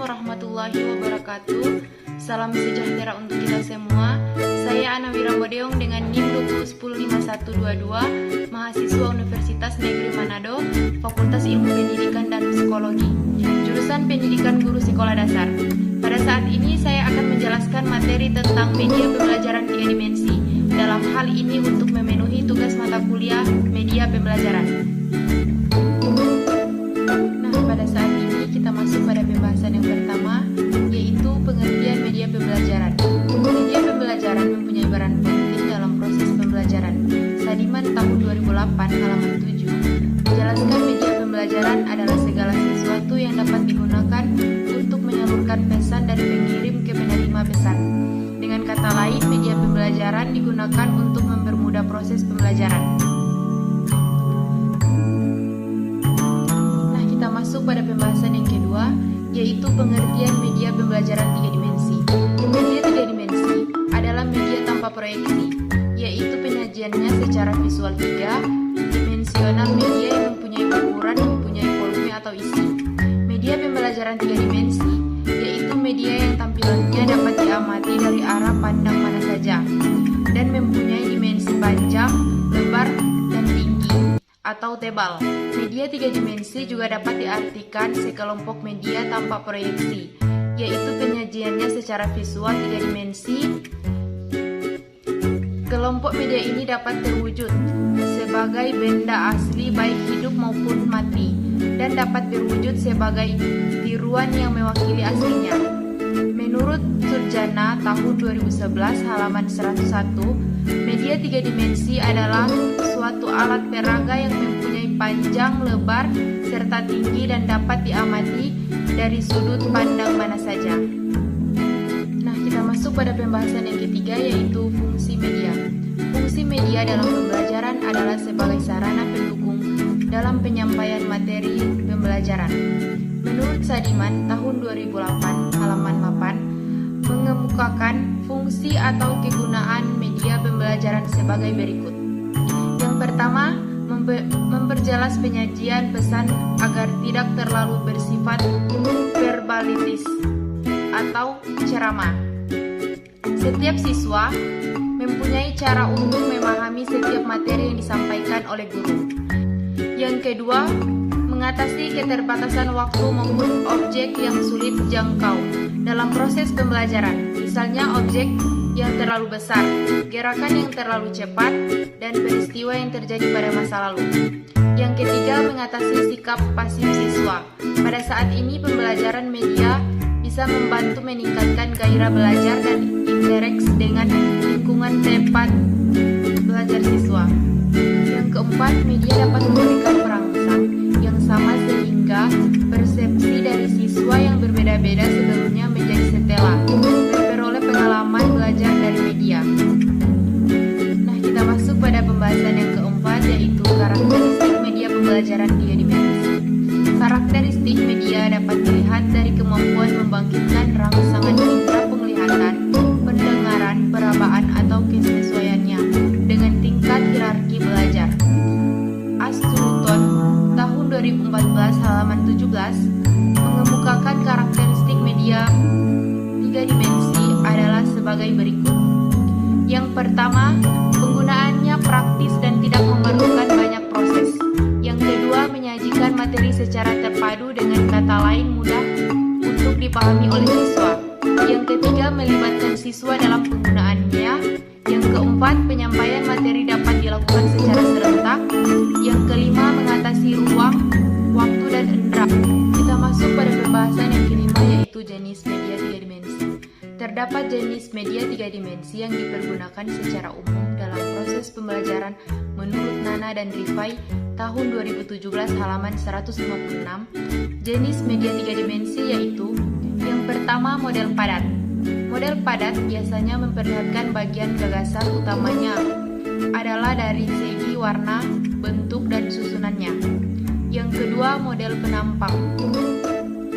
warahmatullahi wabarakatuh. Salam sejahtera untuk kita semua. Saya Ana Wirabodeong dengan NIM 2010122, mahasiswa Universitas Negeri Manado, Fakultas Ilmu Pendidikan dan Psikologi, jurusan Pendidikan Guru Sekolah Dasar. Pada saat ini saya akan menjelaskan materi tentang media pembelajaran 3 dimensi. Dalam hal ini untuk memenuhi tugas mata kuliah media pembelajaran. Pada saat ini kita masuk pada pembahasan yang pertama, yaitu pengertian media pembelajaran. Media pembelajaran mempunyai peran penting dalam proses pembelajaran. Sadiman tahun 2008 halaman 7 menjelaskan media pembelajaran adalah segala sesuatu yang dapat digunakan untuk menyalurkan pesan dari pengirim ke penerima pesan. Dengan kata lain, media pembelajaran digunakan untuk mempermudah proses pembelajaran. Masuk pada pembahasan yang kedua, yaitu pengertian media pembelajaran 3 dimensi. Media 3 dimensi adalah media tanpa proyeksi, yaitu penyajiannya secara visual 3 dimensional, media yang mempunyai ukuran, mempunyai volume atau isi. Media pembelajaran 3 dimensi yaitu media yang tampilannya dapat diamati dari arah pandang mana saja dan mempunyai dimensi panjang, lebar, dan tinggi atau tebal. Media 3 dimensi juga dapat diartikan sekelompok media tanpa proyeksi, yaitu penyajiannya secara visual 3 dimensi. Kelompok media ini dapat terwujud sebagai benda asli baik hidup maupun mati, dan dapat berwujud sebagai tiruan yang mewakili aslinya. Menurut Surjana tahun 2011 halaman 101, media 3 dimensi adalah suatu alat peraga yang mempunyai panjang, lebar, serta tinggi dan dapat diamati dari sudut pandang mana saja. Kita masuk pada pembahasan yang ketiga, yaitu fungsi media. Fungsi media dalam pembelajaran adalah sebagai sarana pendukung dalam penyampaian materi pembelajaran. Menurut Sadiman tahun 2008 halaman 8 mengemukakan fungsi atau kegunaan media pembelajaran sebagai berikut. Yang pertama, memperjelas penyajian pesan agar tidak terlalu bersifat verbalitis atau ceramah. Setiap siswa mempunyai cara untuk memahami setiap materi yang disampaikan oleh guru. Yang kedua, mengatasi keterbatasan waktu maupun objek yang sulit dijangkau dalam proses pembelajaran, misalnya objek yang terlalu besar, gerakan yang terlalu cepat, dan peristiwa yang terjadi pada masa lalu. Yang ketiga, mengatasi sikap pasif siswa. Pada saat ini, pembelajaran media bisa membantu meningkatkan gairah belajar dan interaksi dengan lingkungan tempat belajar siswa. Yang keempat, media dapat memberikan perangsang yang sama sehingga persepsi dari siswa yang berbeda-beda sebelumnya menjadi setelah memperoleh pengalaman belajar dari media. Kita masuk pada pembahasan yang keempat, yaitu karakteristik media pembelajaran 3 dimensi. Karakteristik media dapat dilihat dari kemampuan membangkitkan rangsangan indera penglihatan, pendengaran, perabaan, atau kesesuaiannya dengan tingkat hierarki belajar. Astruton tahun 2014 halaman 17 mengemukakan karakteristik media 3 dimensi adalah sebagai berikut. Yang pertama, penggunaannya praktis dan tidak memerlukan banyak proses. Yang kedua, menyajikan materi secara terpadu dengan kata lain mudah untuk dipahami oleh siswa. Yang ketiga, melibatkan siswa dalam penggunaannya. Yang keempat, penyampaian materi dapat dilakukan secara serentak. Yang kelima, mengatasi ruang, waktu, dan indera. Kita masuk pada pembahasan yang kelima, yaitu jenis media 3 dimensi. Terdapat jenis media 3 dimensi yang dipergunakan secara umum dalam proses pembelajaran menurut Nana dan Rifai tahun 2017 halaman 156. Jenis media 3 dimensi yaitu: yang pertama, model padat. Model padat biasanya memperlihatkan bagian gagasan utamanya adalah dari segi warna, bentuk, dan susunannya. Yang kedua, model penampang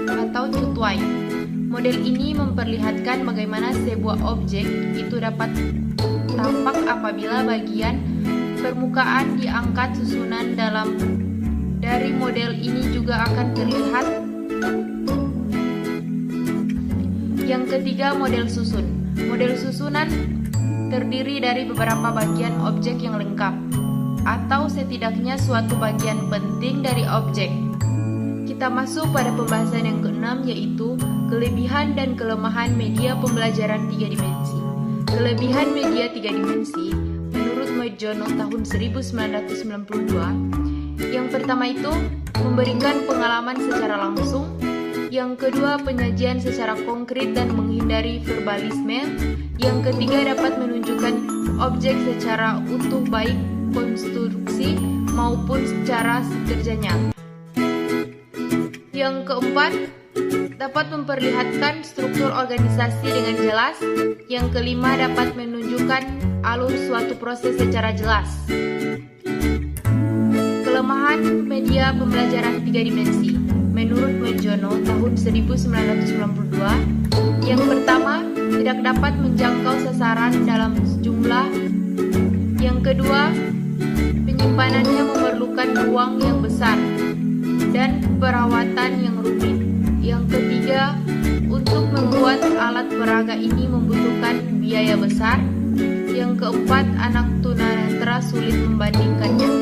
atau tutuai. Model ini memperlihatkan bagaimana sebuah objek itu dapat tampak apabila bagian permukaan diangkat. Susunan dari model ini juga akan terlihat Yang ketiga, model susun. Model susunan terdiri dari beberapa bagian objek yang lengkap, atau setidaknya suatu bagian penting dari objek. Kita masuk pada pembahasan yang keenam, yaitu kelebihan dan kelemahan media pembelajaran 3 dimensi. Kelebihan media 3 dimensi menurut Mojono tahun 1992, yang pertama itu memberikan pengalaman secara langsung. Yang kedua, penyajian secara konkret dan menghindari verbalisme. Yang ketiga, dapat menunjukkan objek secara utuh baik konstruksi maupun secara kerjanya. Yang keempat, dapat memperlihatkan struktur organisasi dengan jelas. Yang kelima, dapat menunjukkan alur suatu proses secara jelas. Kelemahan media pembelajaran 3 dimensi menurut Mojono tahun 1992, yang pertama, tidak dapat menjangkau sasaran dalam jumlah. Yang kedua, penyimpanannya memerlukan ruang yang besar dan perawatan yang rumit. Yang ketiga, untuk membuat alat peraga ini membutuhkan biaya besar. Yang keempat, anak tunanetra sulit membandingkannya